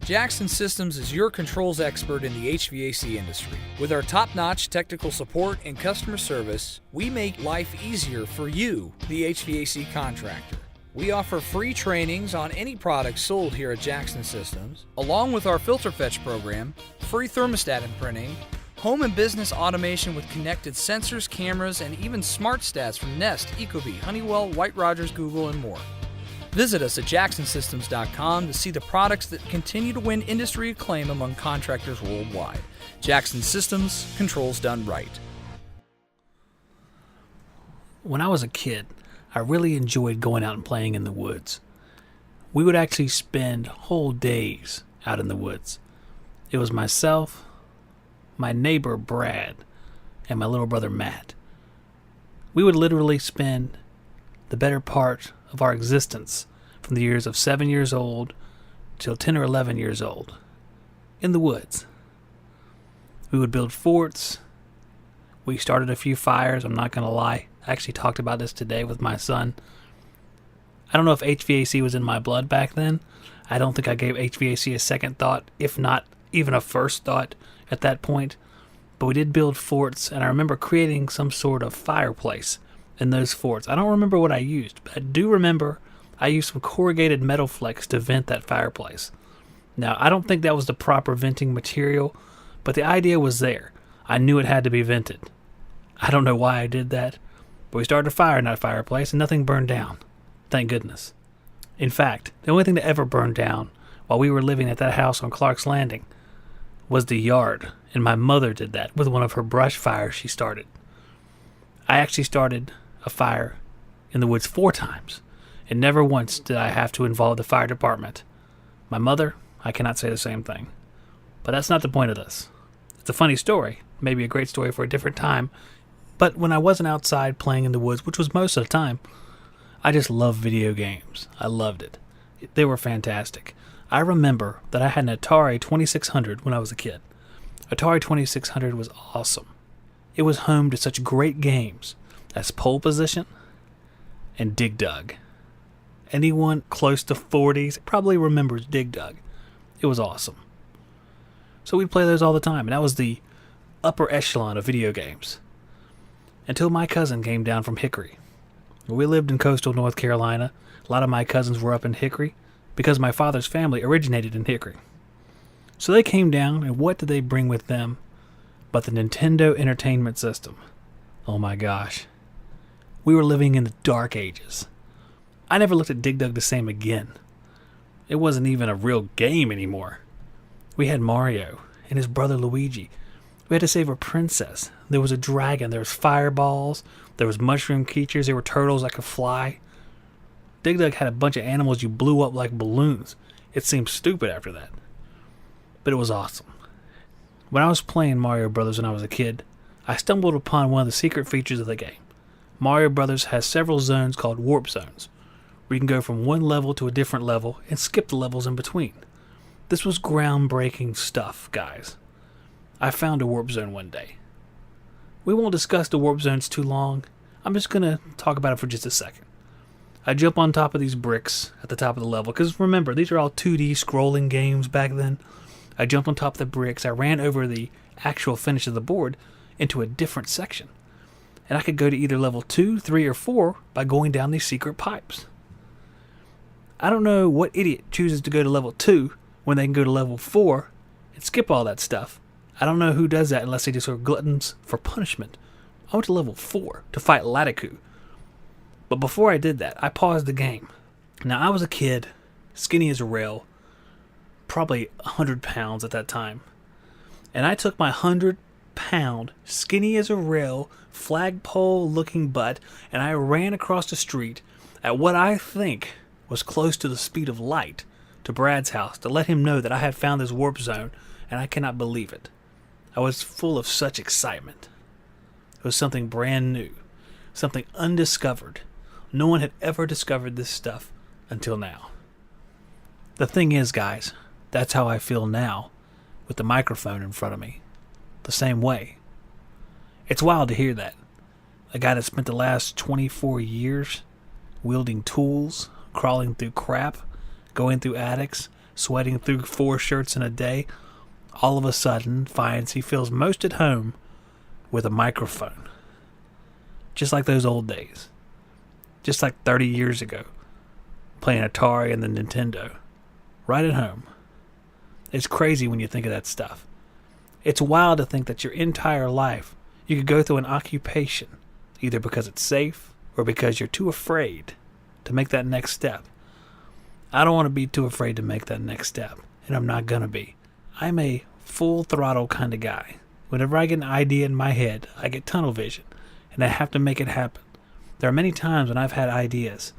Jackson Systems is your controls expert in the HVAC industry. With our top-notch technical support and customer service, we make life easier for you, the HVAC contractor. We offer free trainings on any products sold here at Jackson Systems, along with our filter fetch program, free thermostat imprinting, home and business automation with connected sensors, cameras, and even smart stats from Nest, Ecobee, Honeywell, White Rogers, Google, and more. Visit us at jacksonsystems.com to see the products that continue to win industry acclaim among contractors worldwide. Jackson Systems, controls done right. When I was a kid, I really enjoyed going out and playing in the woods. We would actually spend whole days out in the woods. It was myself, my neighbor Brad, and my little brother Matt. We would literally spend the better part of our existence from the years of 7 years old till 10 or 11 years old in the woods. We would build forts. We started a few fires, I'm not going to lie. I actually talked about this today with my son. I don't know if HVAC was in my blood back then. I don't think I gave HVAC a second thought, if not even a first thought at that point. But we did build forts, and I remember creating some sort of fireplace in those forts. I don't remember what I used, but I do remember I used some corrugated metal flex to vent that fireplace. Now, I don't think that was the proper venting material, but the idea was there. I knew it had to be vented. I don't know why I did that, but we started a fire in that fireplace and nothing burned down. Thank goodness. In fact, the only thing that ever burned down while we were living at that house on Clark's Landing was the yard, and my mother did that with one of her brush fires she started. I actually started a fire in the woods 4 times, and never once did I have to involve the fire department. My mother, I cannot say the same thing. But that's not the point of this. It's a funny story, maybe a great story for a different time, but when I wasn't outside playing in the woods, which was most of the time, I just loved video games. I loved it. They were fantastic. I remember that I had an Atari 2600 when I was a kid. Atari 2600 was awesome. It was home to such great games as Pole Position and Dig Dug. Anyone close to 40s probably remembers Dig Dug. It was awesome. So we'd play those all the time, and that was the upper echelon of video games. Until my cousin came down from Hickory. We lived in coastal North Carolina. A lot of my cousins were up in Hickory because my father's family originated in Hickory. So they came down, and what did they bring with them but the Nintendo Entertainment System? Oh my gosh. We were living in the dark ages. I never looked at Dig Dug the same again. It wasn't even a real game anymore. We had Mario and his brother Luigi. We had to save a princess. There was a dragon. There was fireballs. There was mushroom creatures. There were turtles that could fly. Dig Dug had a bunch of animals you blew up like balloons. It seemed stupid after that. But it was awesome. When I was playing Mario Brothers when I was a kid, I stumbled upon one of the secret features of the game. Mario Brothers has several zones called warp zones, where you can go from one level to a different level and skip the levels in between. This was groundbreaking stuff, guys. I found a warp zone one day. We won't discuss the warp zones too long. I'm just going to talk about it for just a second. I jump on top of these bricks at the top of the level, because remember, these are all 2D scrolling games back then. I jumped on top of the bricks. I ran over the actual finish of the board into a different section. And I could go to either level 2, 3, or 4 by going down these secret pipes. I don't know what idiot chooses to go to level 2 when they can go to level 4 and skip all that stuff. I don't know who does that unless they just are gluttons for punishment. I went to level 4 to fight Latiku. But before I did that, I paused the game. Now, I was a kid, skinny as a rail, probably 100 pounds at that time. And I took my 100-pound, skinny as a rail, flagpole-looking butt, and I ran across the street at what I think was close to the speed of light to Brad's house to let him know that I had found this warp zone, and I cannot believe it. I was full of such excitement. It was something brand new, something undiscovered. No one had ever discovered this stuff until now. The thing is, guys, that's how I feel now with the microphone in front of me. The same way. It's wild to hear that. A guy that spent the last 24 years wielding tools, crawling through crap, going through attics, sweating through 4 shirts in a day, all of a sudden finds he feels most at home with a microphone. Just like those old days. Just like 30 years ago, playing Atari and the Nintendo. Right at home. It's crazy when you think of that stuff. It's wild to think that your entire life you could go through an occupation, either because it's safe or because you're too afraid to make that next step. I don't want to be too afraid to make that next step, and I'm not going to be. I'm a full throttle kind of guy. Whenever I get an idea in my head, I get tunnel vision, and I have to make it happen. There are many times when I've had ideas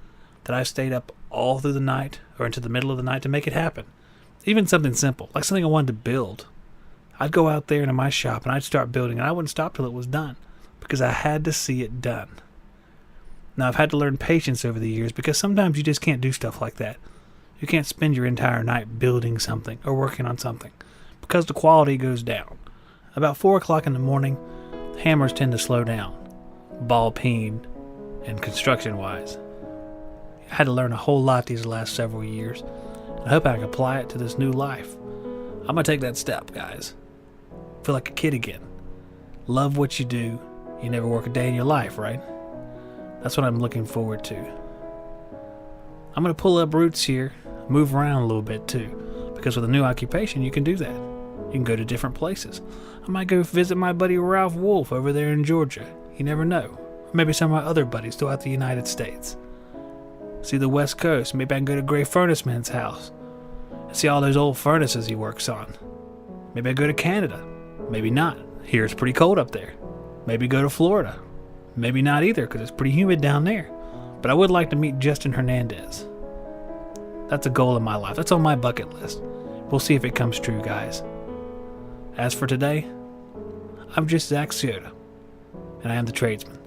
that I've stayed up all through the night or into the middle of the night to make it happen. Even something simple, like something I wanted to build. I'd go out there into my shop and I'd start building, and I wouldn't stop till it was done because I had to see it done. Now, I've had to learn patience over the years because sometimes you just can't do stuff like that. You can't spend your entire night building something or working on something because the quality goes down. About 4 o'clock in the morning, hammers tend to slow down, ball peen, and construction-wise. I had to learn a whole lot these last several years. I hope I can apply it to this new life. I'm going to take that step, guys. Feel like a kid again. Love what you do. You never work a day in your life, right? That's what I'm looking forward to. I'm going to pull up roots here, move around a little bit too, because with a new occupation, you can do that. You can go to different places. I might go visit my buddy Ralph Wolf over there in Georgia. You never know. Or maybe some of my other buddies throughout the United States. See the West Coast. Maybe I can go to Gray Furnace Man's house and see all those old furnaces he works on. Maybe I go to Canada. Maybe not. Here it's pretty cold up there. Maybe go to Florida. Maybe not either because it's pretty humid down there. But I would like to meet Justin Hernandez. That's a goal in my life. That's on my bucket list. We'll see if it comes true, guys. As for today, I'm just Zach Ciota, and I am the Tradesman.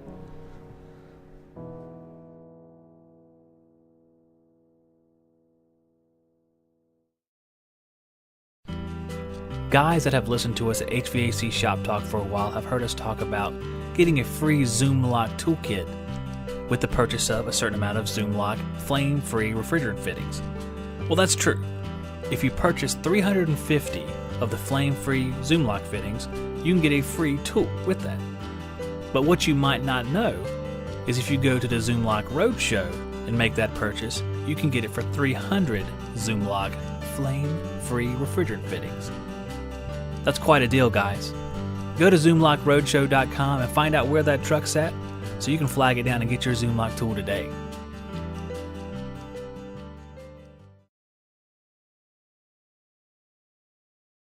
Guys that have listened to us at HVAC Shop Talk for a while have heard us talk about getting a free Zoom Lock toolkit with the purchase of a certain amount of Zoom Lock flame-free refrigerant fittings. Well, that's true. If you purchase 350 of the flame-free Zoom Lock fittings, you can get a free tool with that. But what you might not know is if you go to the Zoom Lock Roadshow and make that purchase, you can get it for 300 Zoom Lock flame-free refrigerant fittings. That's quite a deal, guys. Go to ZoomLockRoadshow.com and find out where that truck's at so you can flag it down and get your Zoom Lock tool today.